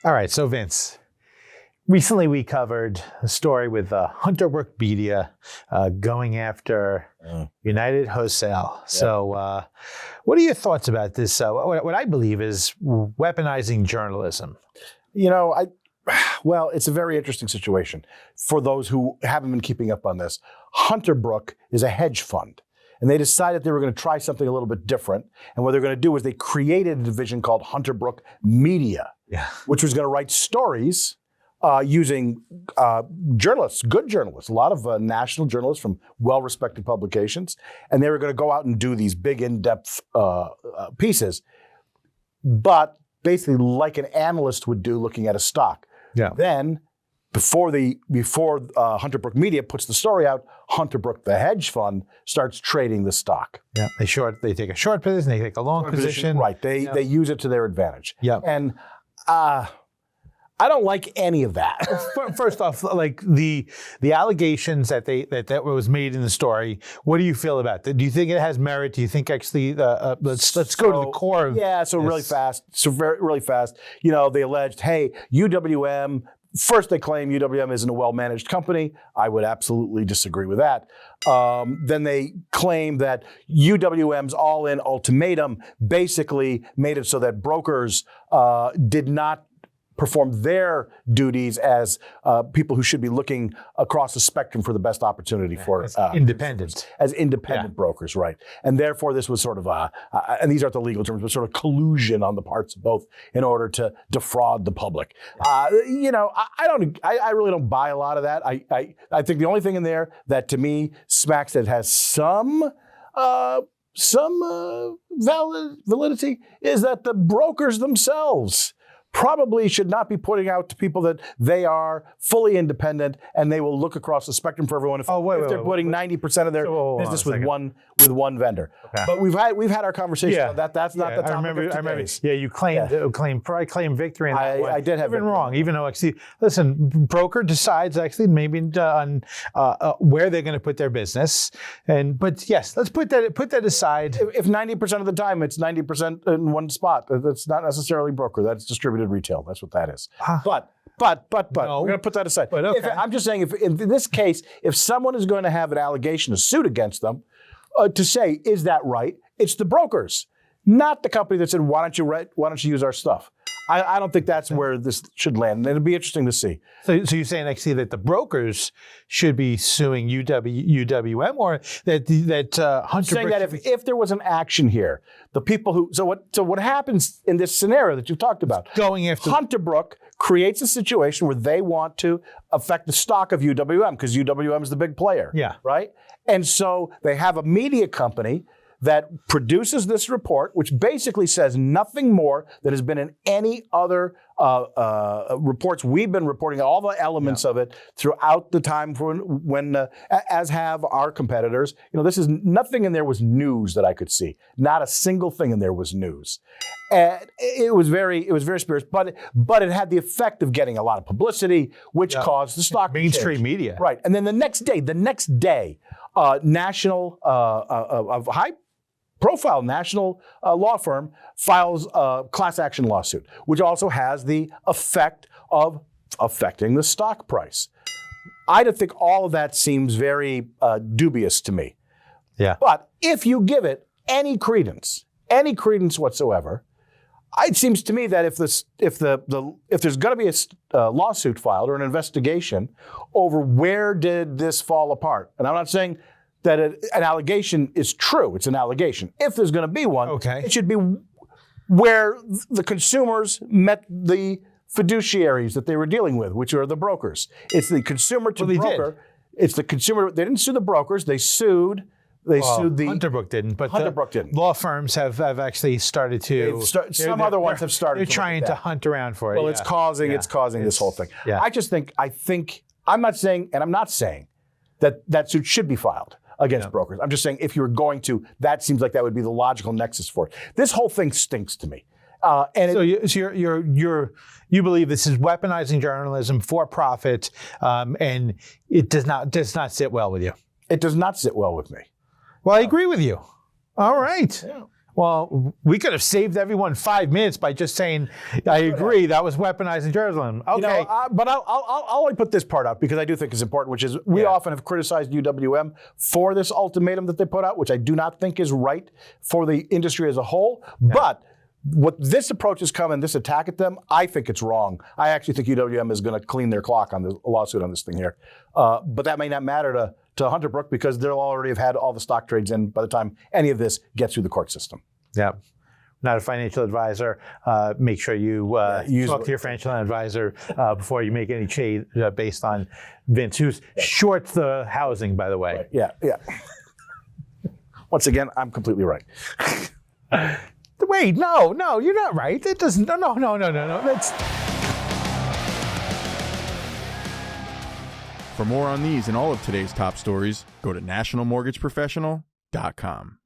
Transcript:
All right, so Vince, recently we covered a story with Hunterbrook Media going after United Wholesale. Yeah. So what are your thoughts about this? What I believe is weaponizing journalism. Well, it's a very interesting situation. For those who haven't been keeping up on this, Hunterbrook is a hedge fund. And they decided they were going to try something a little bit different. And what they're going to do is they created a division called Hunterbrook Media, which was going to write stories using journalists, good journalists, a lot of national journalists from well-respected publications. And they were going to go out and do these big in-depth pieces, but basically like an analyst would do looking at a stock. Yeah. Then, before Hunterbrook Media puts the story out, Hunterbrook, the hedge fund, starts trading the stock. Yeah, they take a short position, they take a long position. Right, they use it to their advantage. Yeah, and I don't like any of that. First off, like the allegations that was made in the story, what do you feel about that? Do you think it has merit? Do you think actually let's go to the core of this. Really fast. They alleged, hey, UWM. First, they claim UWM isn't a well-managed company. I would absolutely disagree with that. Then they claim that UWM's all-in ultimatum basically made it so that brokers did not perform their duties as people who should be looking across the spectrum for the best opportunity for independent brokers, right? And therefore, this was sort of and these aren't the legal terms, but sort of collusion on the parts of both in order to defraud the public. I really don't buy a lot of that. I think the only thing in there that to me smacks that has some validity is that the brokers themselves probably should not be putting out to people that they are fully independent and they will look across the spectrum for everyone if they're putting 90% of their business with one vendor. Okay. But we've had our conversation on that. That's not the topic of today's. Yeah, you claimed victory in that one. I did have been wrong, even though actually, listen, broker decides actually maybe on where they're going to put their business. But yes, let's put that aside. If 90% of the time it's 90% in one spot, that's not necessarily broker. That's distributed retail. That's what that is. But no, we're going to put that aside. But okay. I'm just saying, if in this case, if someone is going to have an allegation, a suit against them, to say, is that right? It's the brokers, not the company that said, why don't you use our stuff? I don't think that's where this should land. And it'll be interesting to see. So you're saying actually that the brokers should be suing UWM, or that Hunterbrook? Saying that if there was an action here, the people who so what happens in this scenario that you've talked about? Going after Hunterbrook creates a situation where they want to affect the stock of UWM because UWM is the big player. Yeah. Right. And so they have a media company that produces this report, which basically says nothing more than has been in any other reports we've been reporting, all the elements of it throughout the time when as have our competitors. This is nothing in there was news that I could see. Not a single thing in there was news. And it was very spurious, but it had the effect of getting a lot of publicity, which caused the stock mainstream media. Right. And then the next day, national of high profile national law firm files a class action lawsuit, which also has the effect of affecting the stock price. I think all of that seems very dubious to me. Yeah. But if you give it any credence whatsoever, it seems to me that if there's going to be a lawsuit filed or an investigation over where did this fall apart, and I'm not saying that an allegation is true. It's an allegation. If there's going to be one, it should be where the consumers met the fiduciaries that they were dealing with, which are the brokers. It's the consumer to broker. It's the consumer. They didn't sue the brokers. They sued. Sued the Hunterbrook didn't, but Hunterbrook didn't. Law firms have actually started to. Some other ones have started. They're trying to hunt around for it. Well, it's causing this whole thing. Yeah. I think I'm not saying that suit should be filed against brokers. I'm just saying if you were going to, that seems like that would be the logical nexus for it. This whole thing stinks to me. You believe this is weaponizing journalism for profit, and it does not sit well with you. It does not sit well with me. Well, I agree with you. All right. Yeah. Well, we could have saved everyone 5 minutes by just saying, I agree, that was weaponizing journalism. Okay. But I'll only put this part out because I do think it's important, which is we often have criticized UWM for this ultimatum that they put out, which I do not think is right for the industry as a whole. Yeah. But what this approach has come and this attack at them, I think it's wrong. I actually think UWM is going to clean their clock on the lawsuit on this thing here. But that may not matter to Hunterbrook because they'll already have had all the stock trades in by the time any of this gets through the court system. Yeah. Not a financial advisor. Make sure you talk to your financial advisor before you make any trade based on Vince, who's shorts the housing, by the way. Right. Yeah, yeah. Once again, I'm completely right. Wait, no, you're not right. It doesn't. No. That's. For more on these and all of today's top stories, go to nationalmortgageprofessional.com.